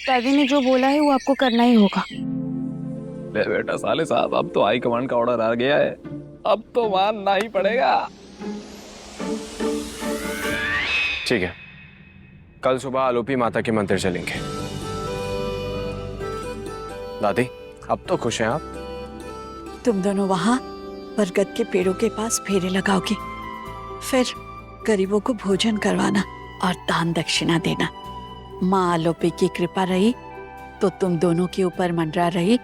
दादी ने जो बोला है वो आपको करना ही होगा। ले बेटा साले साहब, अब तो हाई कमांड का ऑर्डर आ गया है, अब तो मानना ही पड़ेगा। ठीक है, कल सुबह आलोपी माता के मंदिर चलेंगे। दादी, अब तो खुश हैं आप? तुम दोनों वहां बरगद के पेड़ों के पास फेरे लगाओगे, फिर गरीबों को भोजन करवाना और दान दक्षिणा देना। माँ आलोपी की कृपा रही तो तुम दोनों के ऊपर मंडरा रही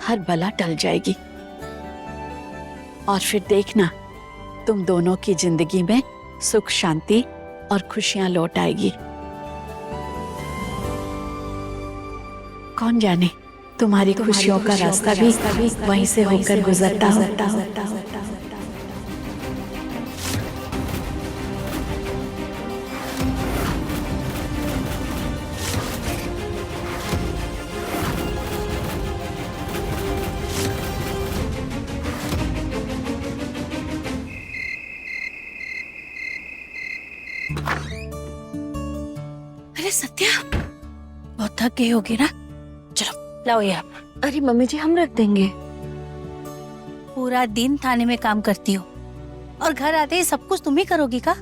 हर बला टल जाएगी। और फिर देखना, तुम दोनों की जिंदगी में सुख शांति और खुशियां लौट आएगी। कौन जाने तुम्हारी खुशियों का रास्ता भी वहीं से होकर गुजरता हो। अरे सत्या, बहुत थक गई होगी ना? चलो लाओ ये आप। अरे मम्मी जी हम रख देंगे। पूरा दिन थाने में काम करती हो और घर आते ही सब कुछ तुम ही करोगी का?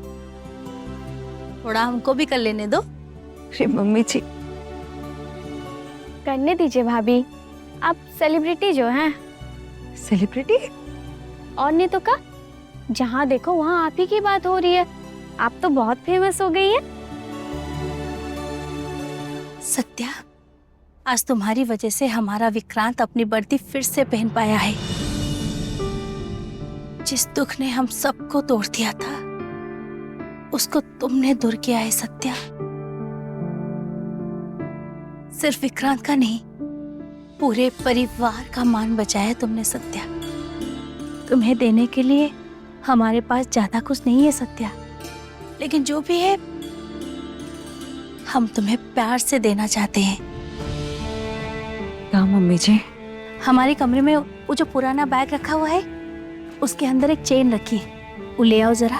थोड़ा हमको भी कर लेने दो। अरे मम्मी जी करने दीजिए भाभी, आप सेलिब्रिटी जो हैं। सेलिब्रिटी? और नहीं तो का, जहाँ देखो वहाँ आप ही की बात हो रही है। आप तो बहुत फेमस हो गई है। सत्या, आज तुम्हारी वजह से हमारा विक्रांत अपनी वर्दी फिर से पहन पाया है। जिस दुख ने हम सबको तोड़ दिया था, उसको तुमने दूर किया है सत्या। सिर्फ विक्रांत का नहीं, पूरे परिवार का मान बचाया तुमने सत्या। तुम्हें देने के लिए हमारे पास ज्यादा कुछ नहीं है सत्या, लेकिन जो भी है हम तुम्हें प्यार से देना चाहते हैं। क्या मम्मी जी? हमारे कमरे में वो जो पुराना बैग रखा हुआ है, उसके अंदर एक चेन रखी है, वो ले आओ जरा।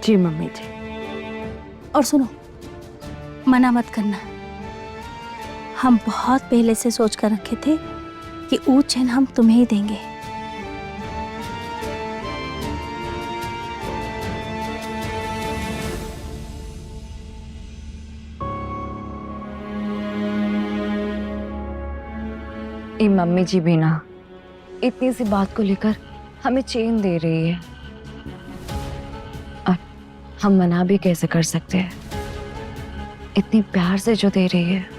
जी मम्मी जी। और सुनो, मना मत करना। हम बहुत पहले से सोच कर रखे थे कि वो चेन हम तुम्हें ही देंगे। ये मम्मी जी भी ना इतनी सी बात को लेकर हमें चेन दे रही है, और हम मना भी कैसे कर सकते हैं? इतनी प्यार से जो दे रही है।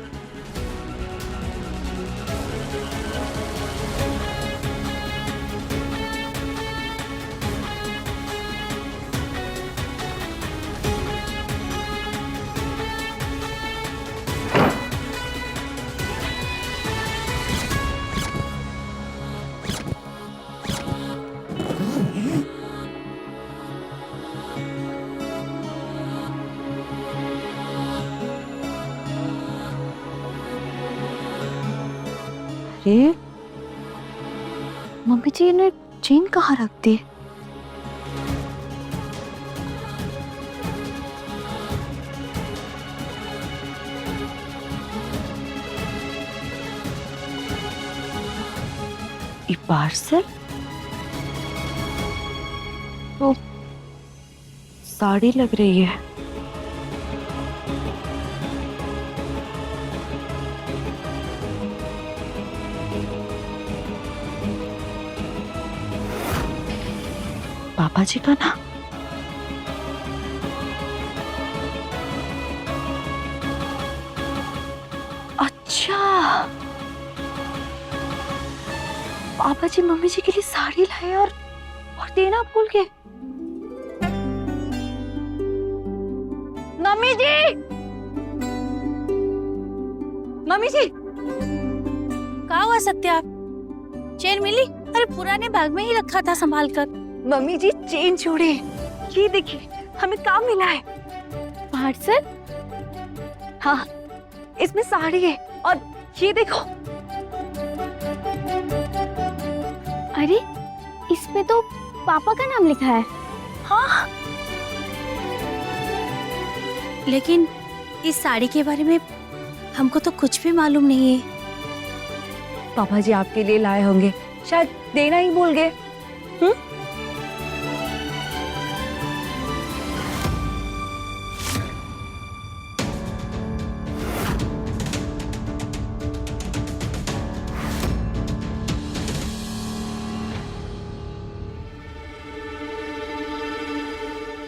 अरे मम्मी जी ने चेन कहाँ रख दी? ये पार्सल? तो साड़ी लग रही है। पापा जी का ना? अच्छा, पापा जी मम्मी जी के लिए साड़ी लाए और देना भूल गए। मम्मी जी, मम्मी जी। क्या हुआ सत्या? चेन मिली? अरे पुराने बैग में ही रखा था संभाल कर। मम्मी जी चेन छोड़े, ये देखिए हमें काम मिला है। पार्सल? हाँ, इसमें साड़ी है और ये देखो। अरे इसमें तो पापा का नाम लिखा है। हाँ, लेकिन इस साड़ी के बारे में हमको तो कुछ भी मालूम नहीं है। पापा जी आपके लिए लाए होंगे, शायद देना ही भूल गए।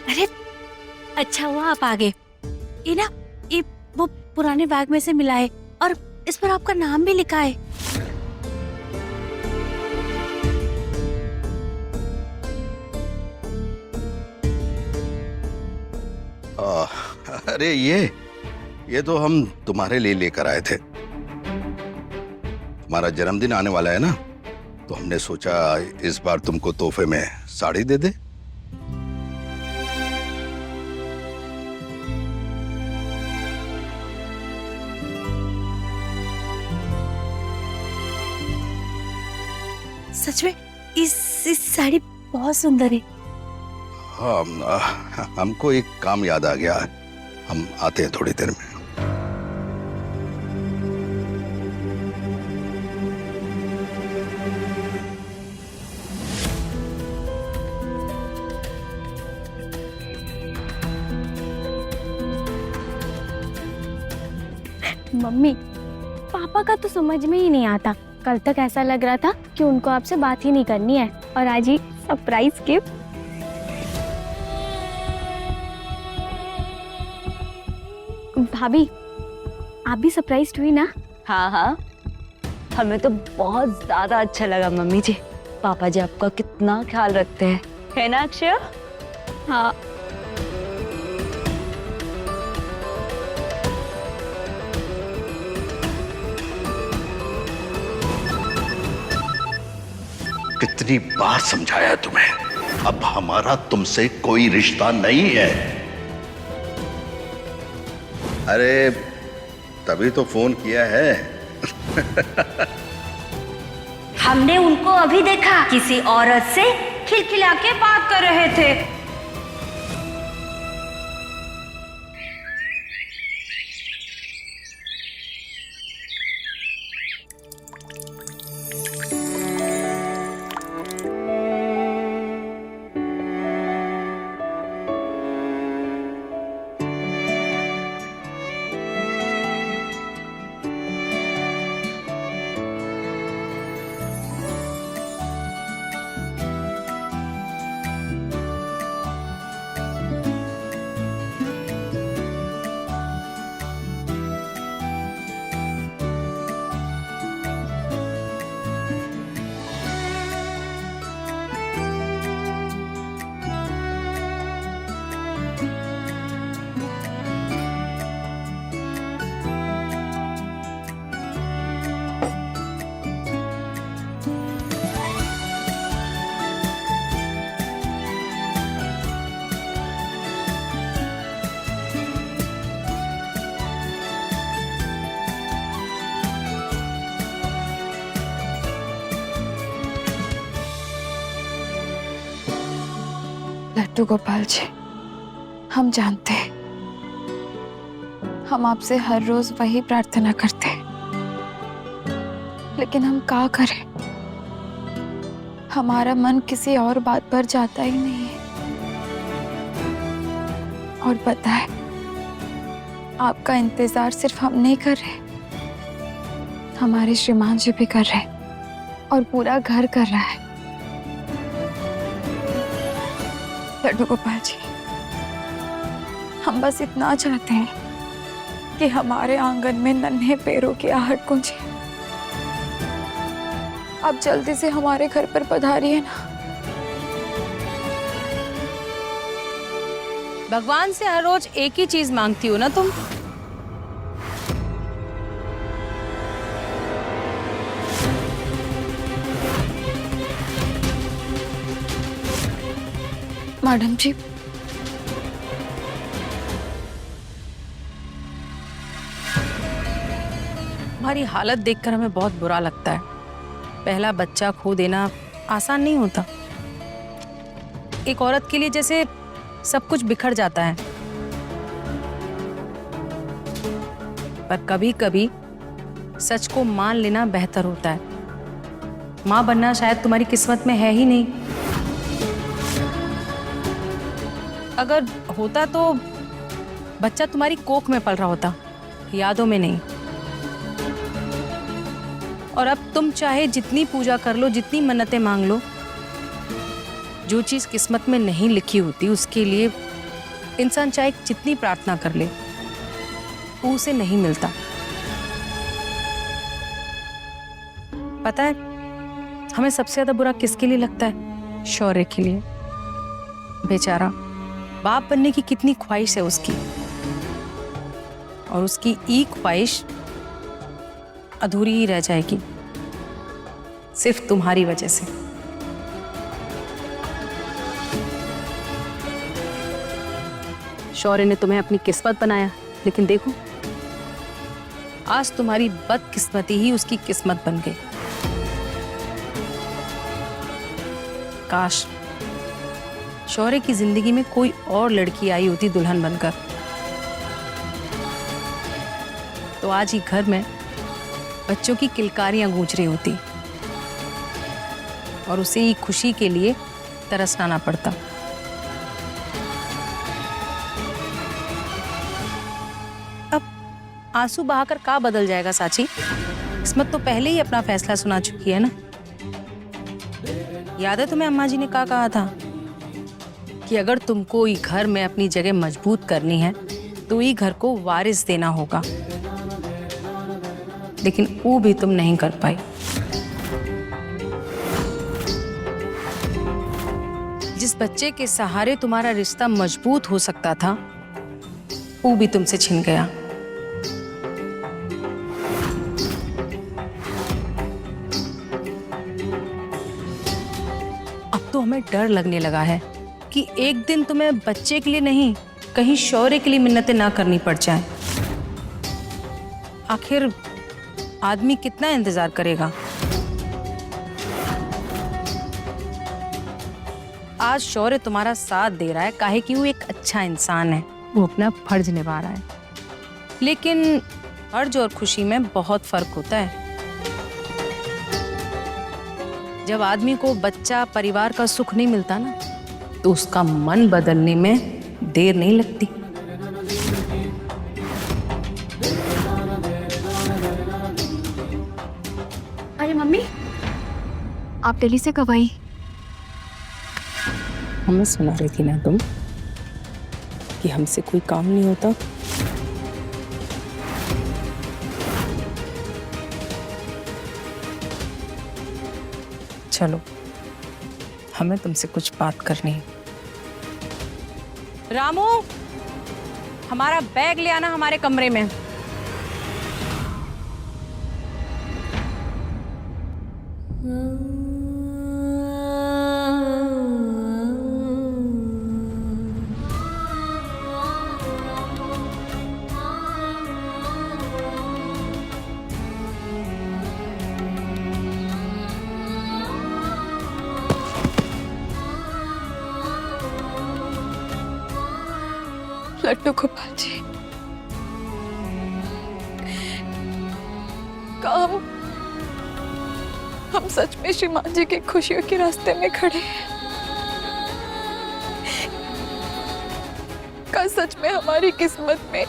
अरे अच्छा हुआ आप आ गए। ये ना, ये वो पुराने बैग में से मिला है और इस पर आपका नाम भी लिखा है। अरे ये तो हम तुम्हारे लिए लेकर आए थे। तुम्हारा जन्मदिन आने वाला है ना, तो हमने सोचा इस बार तुमको तोहफे में साड़ी दे दे। सच में इस साड़ी बहुत सुंदर है। हाँ, हमको एक काम याद आ गया, हम आते हैं थोड़ी देर में। मम्मी, पापा का तो समझ में ही नहीं आता। कल तक ऐसा लग रहा था कि उनको आपसे बात ही नहीं करनी है, और आज ही सरप्राइज गिफ्ट। भाभी, आप भी सरप्राइज्ड हुई ना? हाँ हाँ, हमें तो बहुत ज्यादा अच्छा लगा मम्मी जी। पापा जी आपका कितना ख्याल रखते हैं, है ना अक्षय? हाँ। कितनी बार समझाया तुम्हें, अब हमारा तुमसे कोई रिश्ता नहीं है। अरे तभी तो फोन किया है। हमने उनको अभी देखा किसी औरत से खिलखिला के बात कर रहे थे। लड्डू गोपाल जी, हम जानते हैं, हम आपसे हर रोज वही प्रार्थना करते हैं, लेकिन हम क्या करें, हमारा मन किसी और बात पर जाता ही नहीं है। और पता है, आपका इंतजार सिर्फ हम नहीं कर रहे, हमारे श्रीमान जी भी कर रहे और पूरा घर कर रहा है। लड्डू गोपाल जी, हम बस इतना चाहते हैं कि हमारे आंगन में नन्हे पैरों की आहट गूंजे। आप जल्दी से हमारे घर पर पधारिए ना। भगवान से हर रोज एक ही चीज मांगती हो ना तुम? मैडम जी, तुम्हारी हालत देखकर हमें बहुत बुरा लगता है। पहला बच्चा खो देना आसान नहीं होता। एक औरत के लिए जैसे सब कुछ बिखर जाता है। पर कभी कभी सच को मान लेना बेहतर होता है। माँ बनना शायद तुम्हारी किस्मत में है ही नहीं। अगर होता तो बच्चा तुम्हारी कोख में पल रहा होता, यादों में नहीं। और अब तुम चाहे जितनी पूजा कर लो, जितनी मन्नतें मांग लो, जो चीज किस्मत में नहीं लिखी होती उसके लिए इंसान चाहे जितनी प्रार्थना कर ले, वो उसे नहीं मिलता। पता है हमें सबसे ज्यादा बुरा किसके लिए लगता है? शौर्य के लिए। बेचारा बाप बनने की कितनी ख्वाहिश है उसकी, और उसकी एक ख्वाहिश अधूरी ही रह जाएगी सिर्फ तुम्हारी वजह से। शौर्य ने तुम्हें अपनी किस्मत बनाया, लेकिन देखो आज तुम्हारी बदकिस्मती ही उसकी किस्मत बन गई। काश शौर्य की जिंदगी में कोई और लड़की आई होती दुल्हन बनकर, तो आज ही घर में बच्चों की किलकारियां गूंज रही होती और उसे ही खुशी के लिए तरसना ना पड़ता। अब आंसू बहाकर का बदल जाएगा साची? किस्मत तो पहले ही अपना फैसला सुना चुकी है ना। याद है तुम्हें अम्मा जी ने क्या कहा था कि अगर तुमको ये घर में अपनी जगह मजबूत करनी है तो ये घर को वारिस देना होगा, लेकिन वो भी तुम नहीं कर पाई। जिस बच्चे के सहारे तुम्हारा रिश्ता मजबूत हो सकता था, वो भी तुमसे छिन गया। अब तो हमें डर लगने लगा है कि एक दिन तुम्हें बच्चे के लिए नहीं, कहीं शौर्य के लिए मिन्नतें ना करनी पड़ जाए। आखिर आदमी कितना इंतजार करेगा? आज शौर्य तुम्हारा साथ दे रहा है, काहे कि वो एक अच्छा इंसान है, वो अपना फर्ज निभा रहा है। लेकिन फर्ज और खुशी में बहुत फर्क होता है। जब आदमी को बच्चा, परिवार का सुख नहीं मिलता ना, तो उसका मन बदलने में देर नहीं लगती। अरे मम्मी, आप दिल्ली से कब आई? हमें सुना रही थी ना तुम कि हमसे कोई काम नहीं होता। चलो, हमें तुमसे कुछ बात करनी है। रामू, हमारा बैग ले आना हमारे कमरे में। लड्डू गोपाल जी, हम सच में श्रीमान जी की खुशियों के रास्ते में खड़े हैं? का सच में हमारी किस्मत में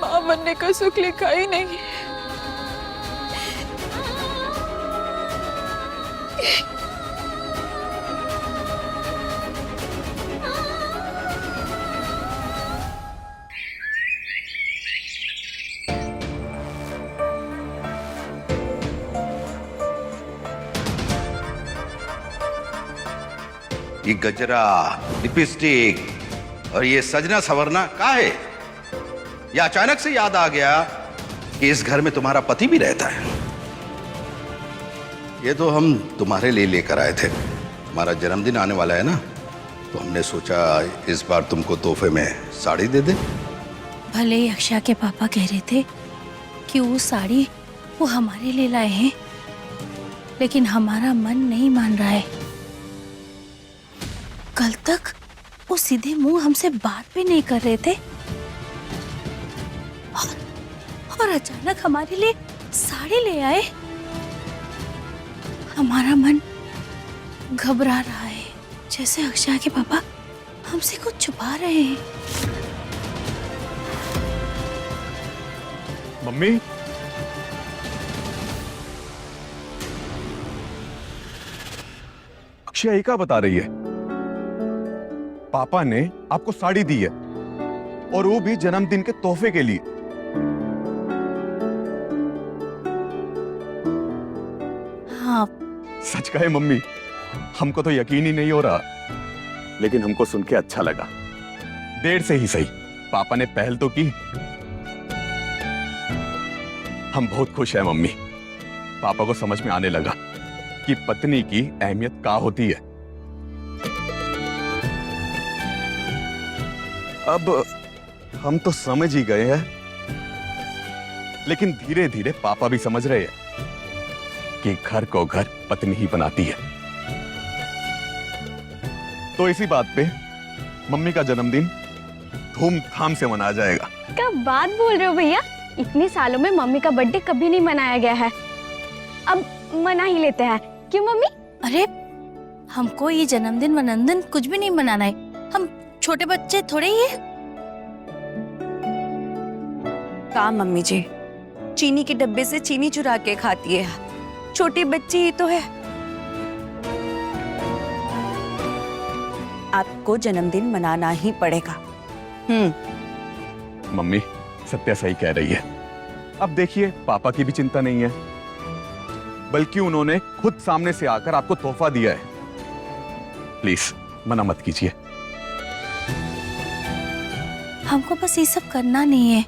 मां बनने का सुख लिखा ही नहीं है? ये गजरा, लिपस्टिक और ये सजना सवरना का है? ये अचानक से याद आ गया कि इस घर में तुम्हारा पति भी रहता है। ये तो हम तुम्हारे लिए लेकर आए थे। हमारा जन्मदिन आने वाला है ना, तो हमने सोचा इस बार तुमको तोहफे में साड़ी दे दे। भले ही अक्षा के पापा कह रहे थे कि वो साड़ी वो हमारे लिए लाए हैं, लेकिन हमारा मन नहीं मान रहा है। कल तक वो सीधे मुंह हमसे बात भी नहीं कर रहे थे, और अचानक हमारे लिए साड़ी ले आए। हमारा मन घबरा रहा है, जैसे अक्षय के पापा हमसे कुछ छुपा रहे हैं। मम्मी, अक्षय क्या बता रही है? पापा ने आपको साड़ी दी है और वो भी जन्मदिन के तोहफे के लिए। हाँ, सच कहे मम्मी, हमको तो यकीन ही नहीं हो रहा, लेकिन हमको सुन के अच्छा लगा। देर से ही सही, पापा ने पहल तो की। हम बहुत खुश हैं मम्मी। पापा को समझ में आने लगा कि पत्नी की अहमियत क्या होती है। अब हम तो समझ ही गए हैं, लेकिन धीरे धीरे पापा भी समझ रहे हैं कि घर को घर पत्नी ही बनाती है। तो इसी बात पे मम्मी का जन्मदिन धूमधाम से मनाया जाएगा। क्या बात बोल रहे हो भैया? इतने सालों में मम्मी का बर्थडे कभी नहीं मनाया गया है, अब मना ही लेते हैं। क्यों मम्मी? अरे हमको ये जन्मदिन वनंदन कुछ भी नहीं मनाना है, हम छोटे बच्चे थोड़े ही है। का मम्मी जी, चीनी के डब्बे से चीनी चुरा के खाती है, छोटी बच्ची ही तो है। आपको जन्मदिन मनाना ही पड़ेगा। मम्मी सत्या सही कह रही है। अब देखिए, पापा की भी चिंता नहीं है, बल्कि उन्होंने खुद सामने से आकर आपको तोहफा दिया है। प्लीज मना मत कीजिए। हमको बस ये सब करना नहीं है।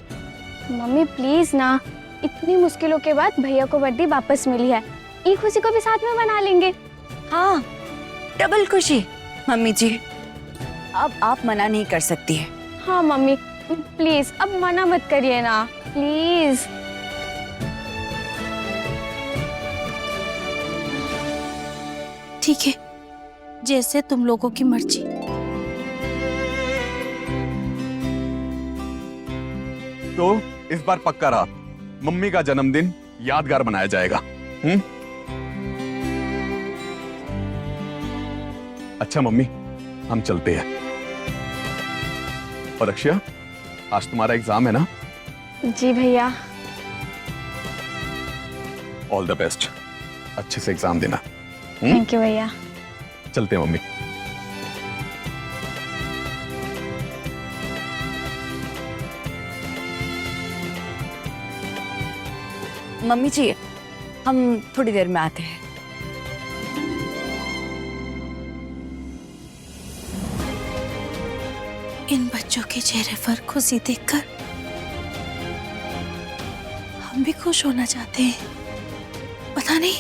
मम्मी प्लीज ना, इतनी मुश्किलों के बाद भैया को बर्थडे वापस मिली है, ये खुशी को भी साथ में मना लेंगे। हाँ, डबल खुशी। मम्मी जी, अब आप मना नहीं कर सकती है। हाँ मम्मी प्लीज, अब मना मत करिए ना प्लीज। ठीक है, जैसे तुम लोगों की मर्जी। तो इस बार पक्का रहा, मम्मी का जन्मदिन यादगार बनाया जाएगा। अच्छा मम्मी, हम चलते हैं। और अक्षय, आज तुम्हारा एग्जाम है ना? जी भैया। ऑल द बेस्ट, अच्छे से एग्जाम देना। थैंक यू भैया। चलते हैं मम्मी। मम्मी जी, हम थोड़ी देर में आते हैं। इन बच्चों के चेहरे पर खुशी देखकर हम भी खुश होना चाहते हैं। पता नहीं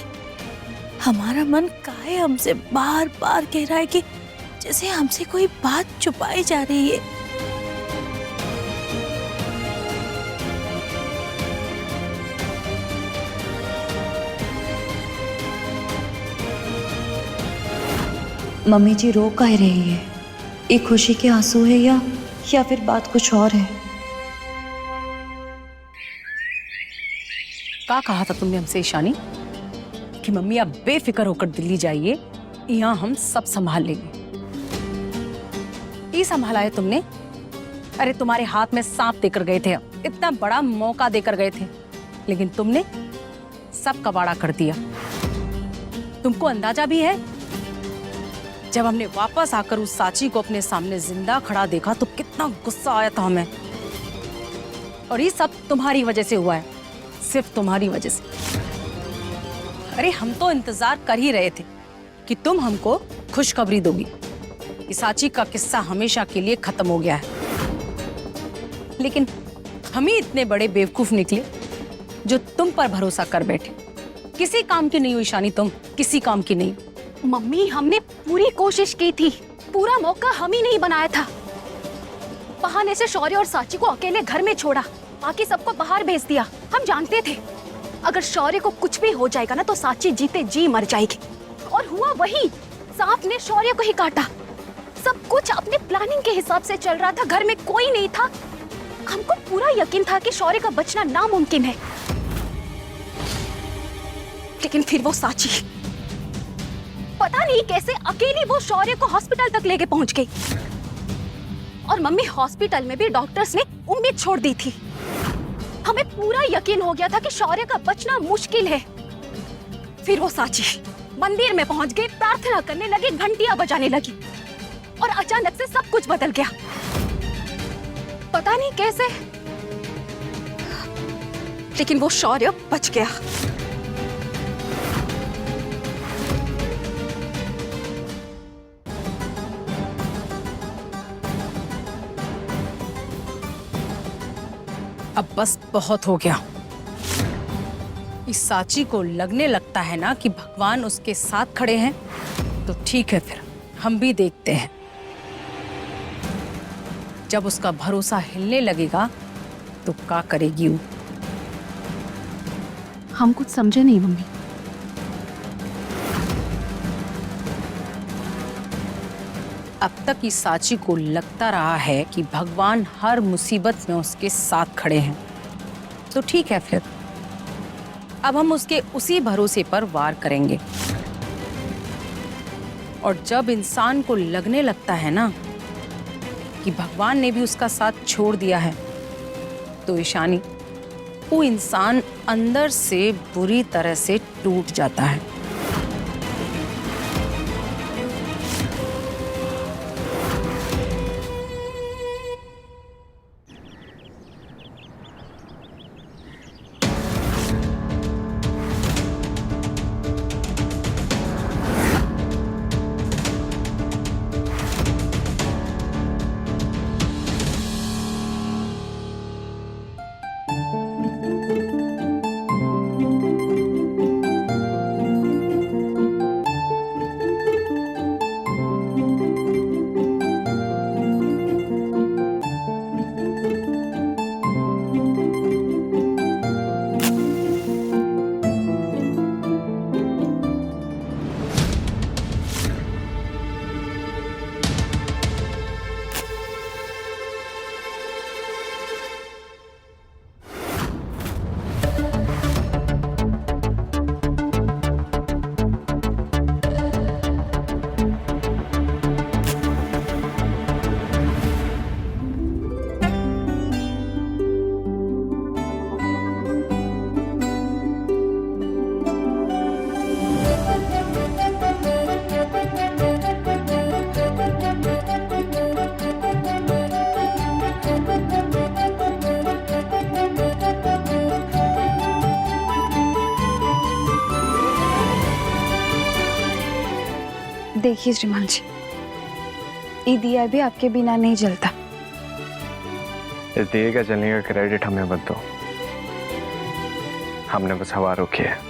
हमारा मन काहे हमसे बार बार कह रहा है कि जैसे हमसे कोई बात छुपाई जा रही है। मम्मी जी रो काहे रही है? ये खुशी के आंसू है या फिर बात कुछ और है? क्या कहा था तुमने हमसे ईशानी कि मम्मी आप बेफिक्र होकर दिल्ली जाइए, यहाँ हम सब संभाल लेंगे। ये संभाला है तुमने? अरे तुम्हारे हाथ में सांप देकर गए थे, इतना बड़ा मौका देकर गए थे, लेकिन तुमने सब कबाड़ा कर दिया। तुमको अंदाजा भी है, जब हमने वापस आकर उस साची को अपने सामने जिंदा खड़ा देखा तो कितना गुस्सा आया था हमें। और ये सब तुम्हारी वजह से हुआ है, सिर्फ तुम्हारी वजह से। अरे हम तो इंतजार कर ही रहे थे कि तुम हमको खुशखबरी दोगी कि साची का किस्सा हमेशा के लिए खत्म हो गया है, लेकिन हम ही इतने बड़े बेवकूफ निकले जो तुम पर भरोसा कर बैठे। किसी काम की नहीं हो ईशानी, तुम किसी काम की नहीं। मम्मी हमने पूरी कोशिश की थी, पूरा मौका हम ही नहीं बनाया था। बहाने से शौर्य और साची को अकेले घर में छोड़ा, बाकी सबको बाहर भेज दिया। हम जानते थे अगर शौर्य को कुछ भी हो जाएगा ना तो साची जीते जी मर जाएगी, और हुआ वही। सांप ने शौर्य को ही काटा। सब कुछ अपने प्लानिंग के हिसाब से चल रहा था, घर में कोई नहीं था, हमको पूरा यकीन था कि शौर्य का बचना नामुमकिन है, लेकिन फिर वो साची पता नहीं कैसे अकेली वो शौर्य को हॉस्पिटल तक लेके पहुंच गई। और मम्मी, हॉस्पिटल में भी डॉक्टर्स ने उम्मीद छोड़ दी थी। हमें पूरा यकीन हो गया था कि शौर्य का बचना मुश्किल है। फिर वो साची मंदिर में पहुंच गई, प्रार्थना करने लगी, घंटियां बजाने लगी और अचानक से सब कुछ बदल गया। पता नहीं कैसे, लेकिन वो शौर्य बच गया। अब बस बहुत हो गया। इस साची को लगने लगता है ना कि भगवान उसके साथ खड़े हैं, तो ठीक है, फिर हम भी देखते हैं। जब उसका भरोसा हिलने लगेगा तो क्या करेगी वो। हम कुछ समझे नहीं मम्मी। अब तक इस साची को लगता रहा है कि भगवान हर मुसीबत में उसके साथ खड़े हैं, तो ठीक है, फिर अब हम उसके उसी भरोसे पर वार करेंगे। और जब इंसान को लगने लगता है ना कि भगवान ने भी उसका साथ छोड़ दिया है, तो ईशानी, वो इंसान अंदर से बुरी तरह से टूट जाता है। देखिए श्रीमान जी, ये दिया भी आपके बिना नहीं जलता। इस दिए का जलने का क्रेडिट हमें मत दो, हमने बस हवा रोकी है।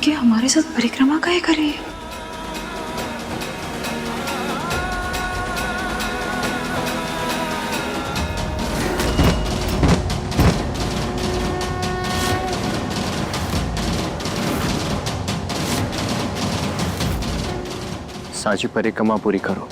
लड़की हमारे साथ परिक्रमा काहे कर रही है? सांची परिक्रमा पूरी करो।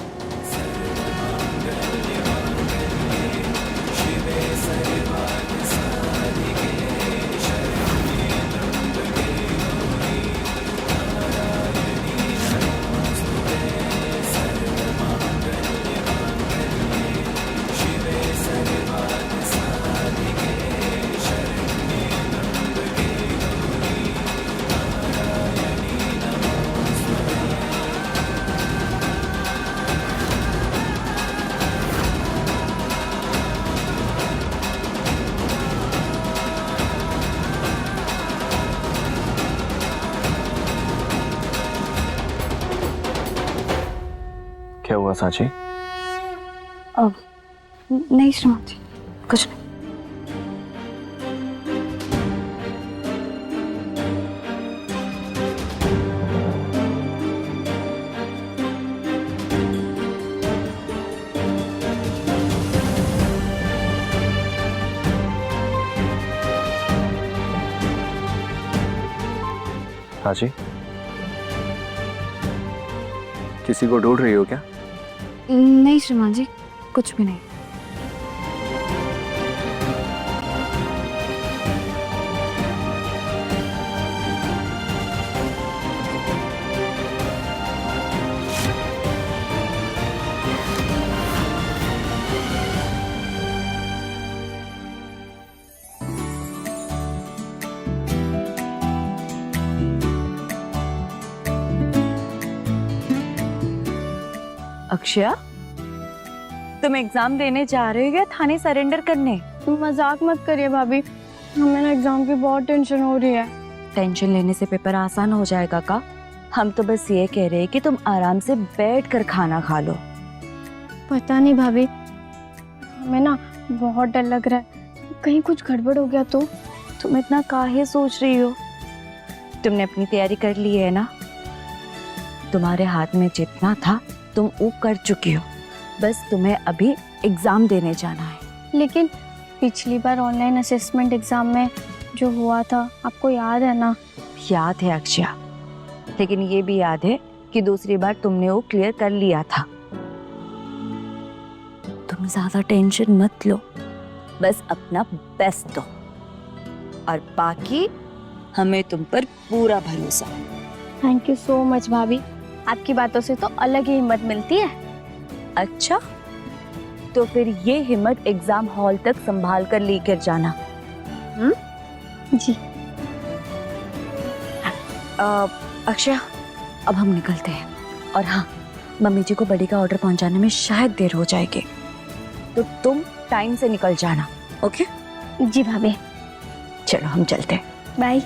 क्या हुआ सांची? नहीं श्रीमान जी, कुछ नहीं। सांची, किसी को ढूंढ रही हो क्या? नहीं श्रीमान जी, कुछ भी नहीं। अक्षया, तुम एग्जाम देने जा रहे हो या थाने सरेंडर करने? मजाक मत करिए भाभी, हमें ना एग्जाम की बहुत टेंशन हो रही है। टेंशन लेने से पेपर आसान हो जाएगा का? हम तो बस ये कह रहे हैं कि तुम आराम से बैठ कर खाना खा लो। पता नहीं भाभी, हमें ना बहुत डर लग रहा है, कहीं कुछ गड़बड़ हो गया तो। तुम इतना काहे सोच रही हो? तुमने अपनी तैयारी कर ली है ना? तुम्हारे हाथ में जितना था तुम वो कर चुकी हो, बस तुम्हें अभी एग्जाम देने जाना है। लेकिन पिछली बार ऑनलाइन असेसमेंट एग्जाम में जो हुआ था, आपको याद है ना? याद है अक्षया, लेकिन ये भी याद है कि दूसरी बार तुमने वो क्लियर कर लिया था। तुम ज्यादा टेंशन मत लो, बस अपना बेस्ट दो, और बाकी हमें तुम पर पूरा भरोसा। थैंक यू सो मच भाभी, आपकी बातों से तो अलग ही हिम्मत मिलती है। अच्छा, तो फिर ये हिम्मत एग्जाम हॉल तक संभाल कर लेकर जाना। जी। अक्षया, अब हम निकलते हैं। और हाँ, मम्मी जी को बड़ी का ऑर्डर पहुंचाने में शायद देर हो जाएगी, तो तुम टाइम से निकल जाना। ओके? जी भाभी। चलो हम चलते हैं। बाय।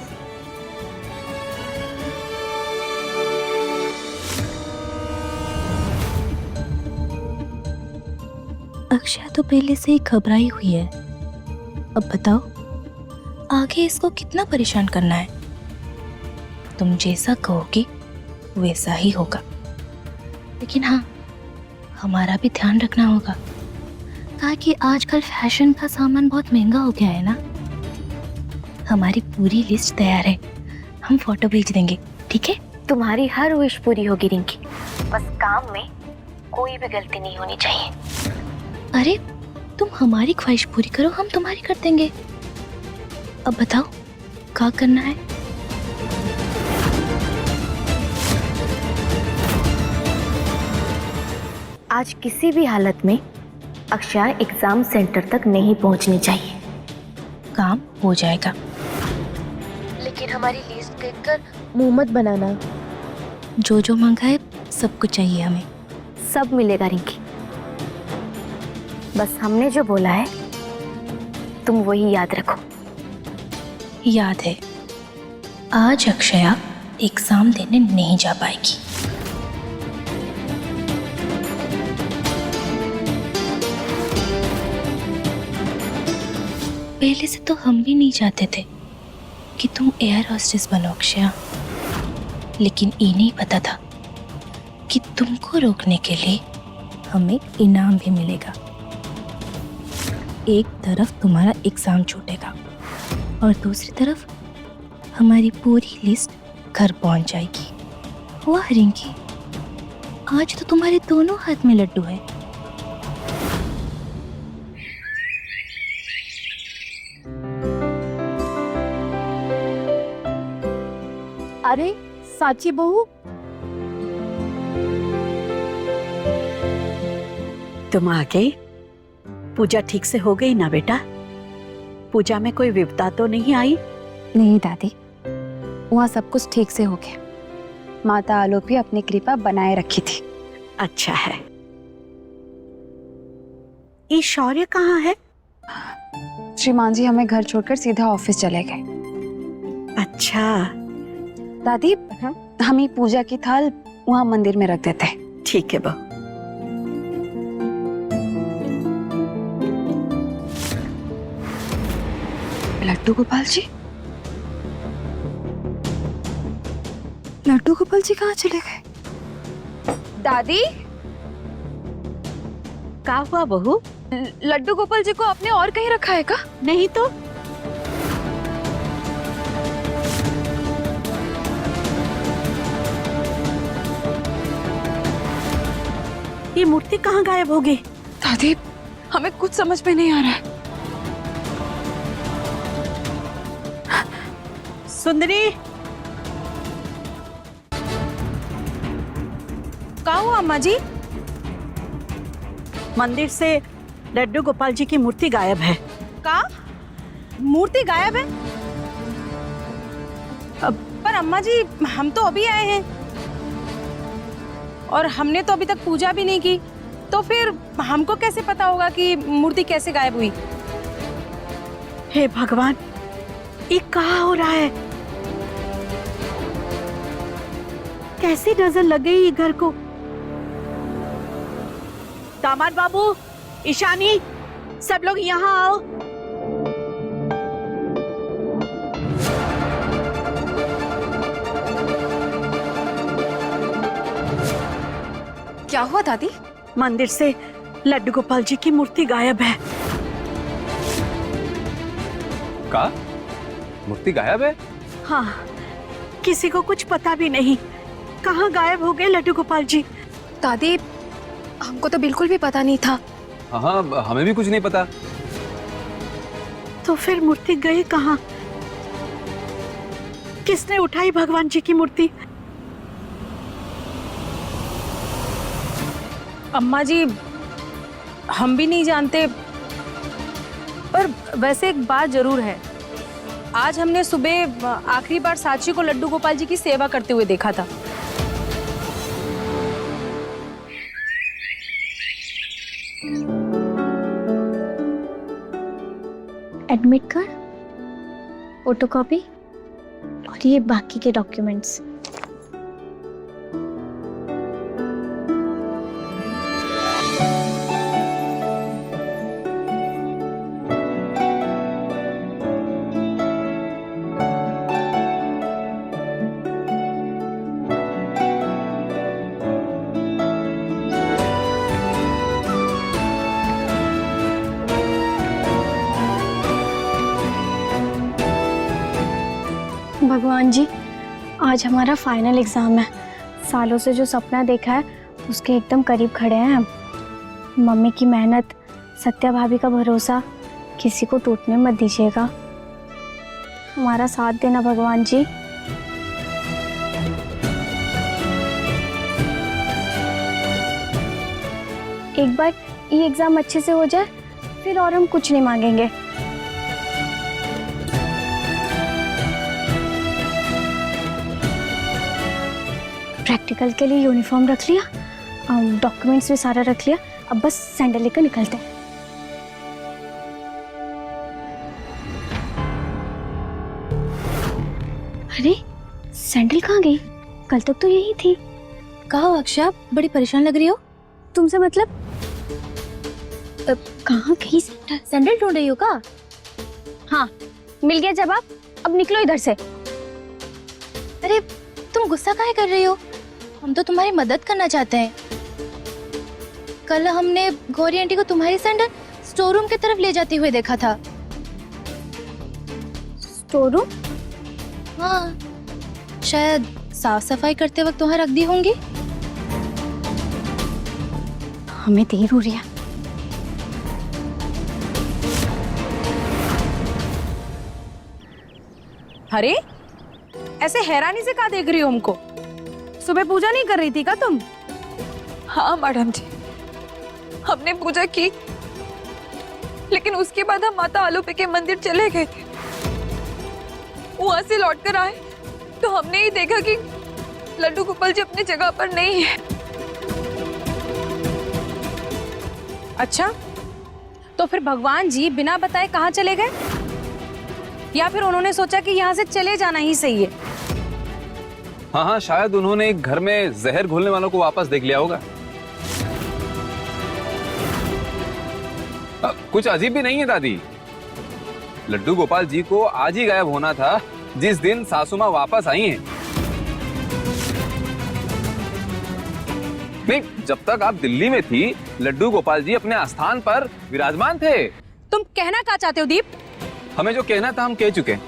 अक्षया तो पहले से ही घबराई हुई है। अब बताओ आगे इसको कितना परेशान करना है। तुम जैसा कहोगी वैसा ही होगा, लेकिन हाँ, हमारा भी ध्यान रखना होगा, कहा कि आजकल फैशन का सामान बहुत महंगा हो गया है ना। हमारी पूरी लिस्ट तैयार है, हम फोटो भेज देंगे, ठीक है? तुम्हारी हर विश पूरी होगी रिंकी, बस काम में कोई भी गलती नहीं होनी चाहिए। अरे तुम हमारी ख्वाहिश पूरी करो, हम तुम्हारी कर देंगे। अब बताओ क्या करना है? आज किसी भी हालत में अक्षया एग्जाम सेंटर तक नहीं पहुंचनी चाहिए। काम हो जाएगा, लेकिन हमारी लिस्ट देखकर मुंह मत बनाना। जो जो मांगा है सब कुछ चाहिए हमें। सब मिलेगा रिंकी, बस हमने जो बोला है तुम वही याद रखो। याद है, आज अक्षया एग्जाम देने नहीं जा पाएगी। पहले से तो हम भी नहीं चाहते थे कि तुम एयर होस्टेस बनो अक्षया, लेकिन ये नहीं पता था कि तुमको रोकने के लिए हमें इनाम भी मिलेगा। एक तरफ तुम्हारा एग्जाम छूटेगा और दूसरी तरफ हमारी पूरी लिस्ट घर पहुंच जाएगी। वाह रिंकी, आज तो तुम्हारे दोनों हाथ में लड्डू है। अरे साची बहू, तुम आ गई? पूजा ठीक से हो गई ना बेटा? पूजा में कोई विपदा तो नहीं आई? नहीं दादी, वहाँ सब कुछ ठीक से हो गया। माता आलोपी अपनी कृपा बनाए रखी थी। अच्छा है। ये शौर्य कहाँ है? श्रीमान जी हमें घर छोड़कर सीधा ऑफिस चले गए। अच्छा। दादी, हम ये पूजा की थाल वहाँ मंदिर में रख देते हैं। ठीक है बहू। लड्डू गोपाल जी, लड्डू गोपाल जी कहाँ चले गए? दादी, क्या हुआ बहू? लड्डू गोपाल जी को आपने और कहीं रखा है का? नहीं तो। ये मूर्ति कहाँ गायब हो गई? दादी, हमें कुछ समझ में नहीं आ रहा है। सुंदरी, क्या हुआ अम्मा जी? मंदिर से लड्डू गोपाल जी की मूर्ति गायब है। का मूर्ति गायब है? पर अम्मा जी, हम तो अभी आए हैं और हमने तो अभी तक पूजा भी नहीं की, तो फिर हमको कैसे पता होगा कि मूर्ति कैसे गायब हुई? हे भगवान, ये कहाँ हो रहा है? कैसी नजर लग गई ये घर को? दामाद बाबू, ईशानी, सब लोग यहाँ आओ। क्या हुआ दादी? मंदिर से लड्डू गोपाल जी की मूर्ति गायब है। का मूर्ति गायब है? हाँ, किसी को कुछ पता भी नहीं कहाँ गायब हो गए लड्डू गोपाल जी। दादी, हमको तो बिल्कुल भी पता नहीं था। हाँ, हमें भी कुछ नहीं पता। तो फिर मूर्ति गई कहाँ? किसने उठाई भगवान जी की मूर्ति? अम्मा जी, हम भी नहीं जानते, पर वैसे एक बात जरूर है। आज हमने सुबह आखिरी बार साची को लड्डू गोपाल जी की सेवा करते हुए देखा था। एडमिट कार्ड, फोटोकॉपी और ये बाकी के डॉक्यूमेंट्स। भगवान जी, आज हमारा फाइनल एग्ज़ाम है। सालों से जो सपना देखा है उसके एकदम करीब खड़े हैं हम। मम्मी की मेहनत, सत्या भाभी का भरोसा किसी को टूटने मत दीजिएगा। हमारा साथ देना भगवान जी। एक बार ये एग्ज़ाम अच्छे से हो जाए, फिर और हम कुछ नहीं मांगेंगे। प्रैक्टिकल के लिए यूनिफॉर्म रख लिया, डॉक्यूमेंट्स भी सारा रख लिया, अब बस सैंडल लेकर निकलते हैं। अरे सैंडल कहाँ गई? कल तक तो यही थी। कहो अक्षा, बड़ी परेशान लग रही हो। तुमसे मतलब? कहाँ गई सैंडल? सैंडल ढूंढ रही हो का? हाँ, मिल गया जवाब। अब निकलो इधर से। अरे तुम गुस्सा काहे कर रही हो? हम तो तुम्हारी मदद करना चाहते हैं। कल हमने गौरी आंटी को तुम्हारी सैंडल स्टोर रूम की तरफ ले जाते हुए देखा था। Store room? हाँ, शायद साफ सफाई करते वक्त वहाँ रख दी होंगी। हमें देर हो रही है। अरे ऐसे हैरानी से कहाँ देख रही हो हमको? सुबह पूजा नहीं कर रही थी क्या तुम? हाँ मैडम जी, हमने पूजा की, लेकिन उसके बाद हम माता आलोपे के मंदिर चले गए थे। वहां से लौट कर आए तो हमने ही देखा कि लड्डू गोपाल जी अपनी जगह पर नहीं है। अच्छा, तो फिर भगवान जी बिना बताए कहाँ चले गए? या फिर उन्होंने सोचा कि यहाँ से चले जाना ही सही है? हाँ हाँ, शायद उन्होंने घर में जहर घोलने वालों को वापस देख लिया होगा। कुछ अजीब भी नहीं है दादी। लड्डू गोपाल जी को आज ही गायब होना था, जिस दिन सासू माँ वापस आई हैं। नहीं, जब तक आप दिल्ली में थी, लड्डू गोपाल जी अपने आस्थान पर विराजमान थे। तुम कहना क्या चाहते हो दीप? हमें जो कहना था हम कह चुके हैं,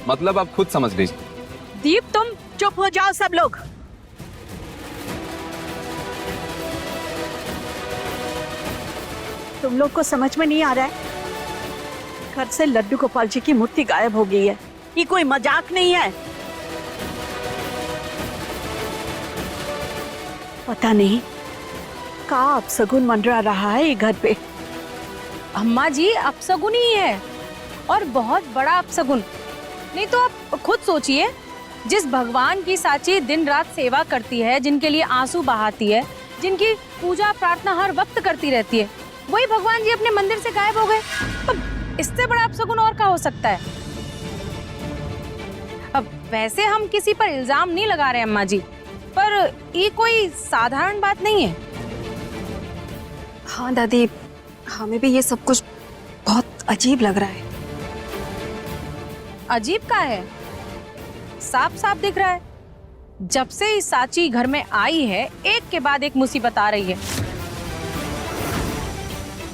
मतलब आप खुद समझ लीजिए। दीप, तुम चुप हो जाओ सब लोग। तुम लोग को समझ में नहीं आ रहा है? घर से लड्डू गोपाल जी की मूर्ति गायब हो गई है। ये कोई मजाक नहीं है। पता नहीं का अपशगुन मंडरा रहा है ये घर पे। अम्मा जी, अपशगुन ही है, और बहुत बड़ा अपशगुन। नहीं तो आप खुद सोचिए, जिस भगवान की साची दिन रात सेवा करती है, जिनके लिए आंसू बहाती है, जिनकी पूजा प्रार्थना हर वक्त करती रहती है, वही भगवान जी अपने मंदिर से गायब हो गए। तो इससे बड़ा अपशगुन और क्या हो सकता है? अब वैसे हम किसी पर इल्जाम नहीं लगा रहे अम्मा जी, पर ये कोई साधारण बात नहीं है। हाँ दादी, हमें भी ये सब कुछ बहुत अजीब लग रहा है। अजीब का है? साफ साफ दिख रहा है। जब से इस साची घर में आई है, एक के बाद एक मुसीबत आ रही है।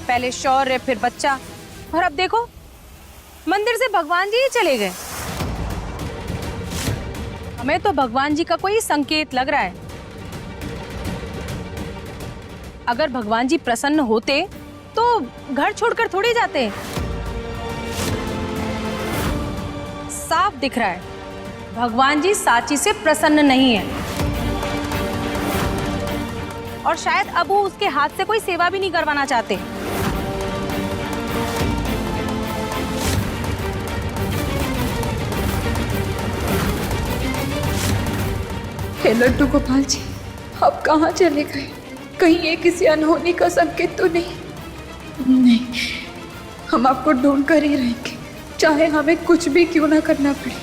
पहले शौर्य, फिर बच्चा, और अब देखो मंदिर से भगवान जी ही चले गए। हमें तो भगवान जी का कोई संकेत लग रहा है। अगर भगवान जी प्रसन्न होते तो घर छोड़कर थोड़ी जाते। साफ दिख रहा है, भगवान जी साची से प्रसन्न नहीं है, और शायद अब वो उसके हाथ से कोई सेवा भी नहीं करवाना चाहते। हे लड्डू गोपाल जी, आप कहाँ चले गए? कहीं ये किसी अनहोनी का संकेत तो नहीं? नहीं, हम आपको ढूंढ कर ही रहेंगे, चाहे हमें कुछ भी क्यों ना करना पड़े।